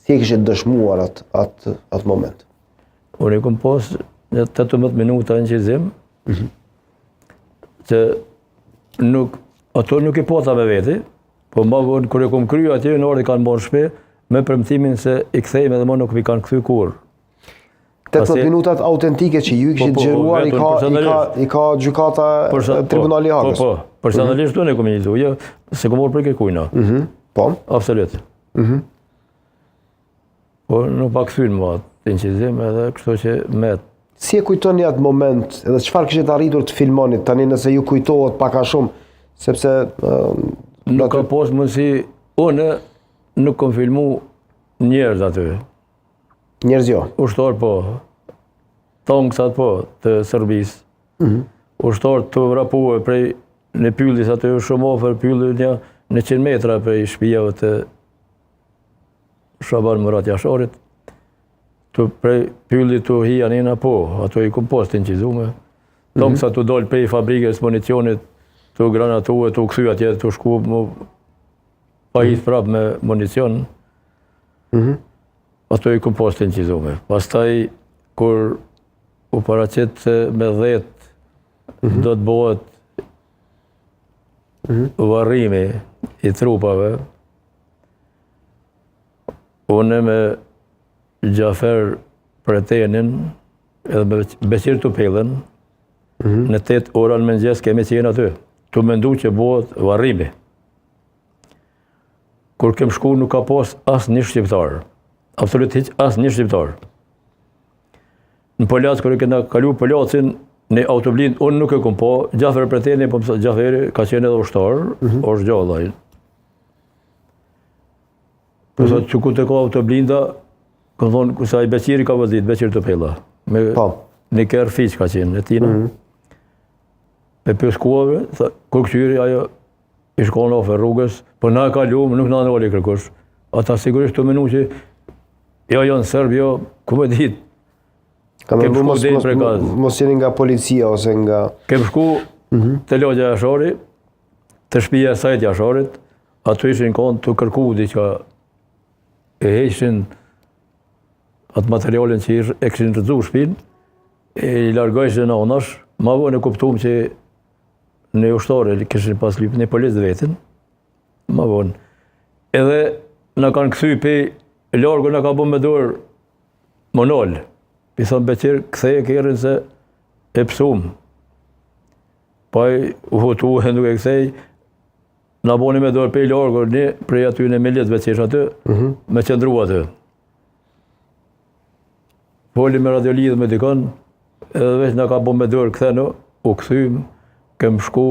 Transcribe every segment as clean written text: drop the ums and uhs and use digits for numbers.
Si e kishte dëshmuar atë moment? Unë e kom pas 18 minuta në qizim, që ato nuk i pota me veti, po ma vonë, kër e kom kryu atje, në orë i kanë bërë shpe, me premtimin se i kthejmë edhe ma nuk i kanë kthy kur. 18 minutat autentike që ju i kishit xheruar, i ka gjykata Tribunali i Hagës. Po, personalisht unë e kom njëtu, jo, se kom orë për kërkujna. Po? Absolut. Po, nuk pa këthyn më atë inqizim edhe kështu që met. Si e kujtoni atë moment, edhe çfarë kishit arritur të filmonit, tani nëse ju kujtohet pak a shumë, sepse... Nuk ka pas mundësi, unë nuk kom filmu njerëz aty. Njerëz jo? Ushtar po, tanksat po, të Serbisë. Ushtar të vrapue prej në pyllis aty shumë ofër, pylli një 100 metra prej shtëpive të Shaban Murat Jasharit. Prej pyllit të hijanina po, ato i kom pas të inqizume. Tanksat të dal prej fabrikës municionit, të granatue, të këthy atje, të shku pa i prap me municion. Ato i kom pas të inqizume. Pastaj, kur u paraqet me 10, do të bëhet varrimi i trupave, unë me Gjafer Pretenin, edhe me Beqir Tupellën, në 8 ora në mëngjes kemi qenë aty, të mendu që bëhet varrimi. Kur kem shku nuk ka pas asë një shqiptar, absolut hiq asë një shqiptar. Në Polac, kër e kena kalu Polacin, në autoblind, unë nuk e kom po, Gjafer Preteni, po mësa Gjaferi ka qenë edhe ushtar, është gjallaj. Përsa që ku të ka autoblinda, këmë thonë, kësa i Beqiri ka vëzit, Beqir Tupella. Me një kërë fiq ka qenë, e tina. Me pëskuave, kur këqyri, ajo i shkonë ofe rrugës, për na e ka lumë, nuk na në oli kërkush. Ata sigurisht të menu që, jo janë Serb, jo, ku me ditë. Kem shku dhe i prekaz. Mos jeni nga policia ose nga... Kem shku të logja Jashari, të shpija e sajt Jasharit, ato ishin konë të kërku diqa e heqshin atë materialin që e këshin rëdzu shpin, e i largajshin në onash, ma vë në kuptum që në ushtare këshin pas lyp në polis dhe vetin, ma vë. Edhe në kanë këthy pe largë në ka bu me dorë monol. I thonë Beqir, këthej e kërën se e pësum. Paj u hotu e nuk e këthej, në boni me dorë pe largë, një prej aty në miljet Beqir aty, me qëndru aty. Poli me radiolidhë me dikon, edhe veç në ka bu me dorë këthenu, u këthym, kem shku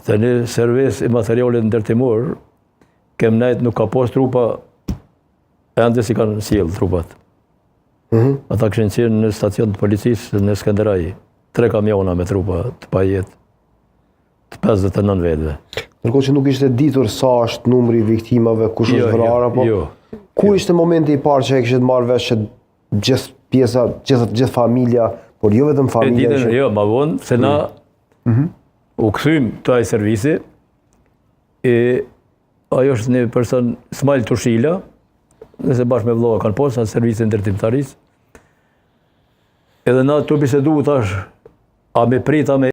të një servis i materialit ndërtimor, kem nejt nuk ka pos trupa, ende si kanë sjellë trupat. Ata këshin qenë në stacion të policisë në Skenderaj, 3 kamiona me trupa të pajet, të 59 vetëve. Nërkohë që nuk ishte ditur sa është numri viktimave, kush është vrarë, apo? Jo. Kur ishte momenti i parë që e kishit marrë vesh që gjithë pjesa, gjithë familja, por jo vetëm familja... Jo, ma vonë, se na u këthym të ajë servisi, e ajo është një person Smajl Tushila, nëse bashkë me vloga kanë posë, atë servisin ndërtimtarisë. Edhe na të bisedu tash, a me prita me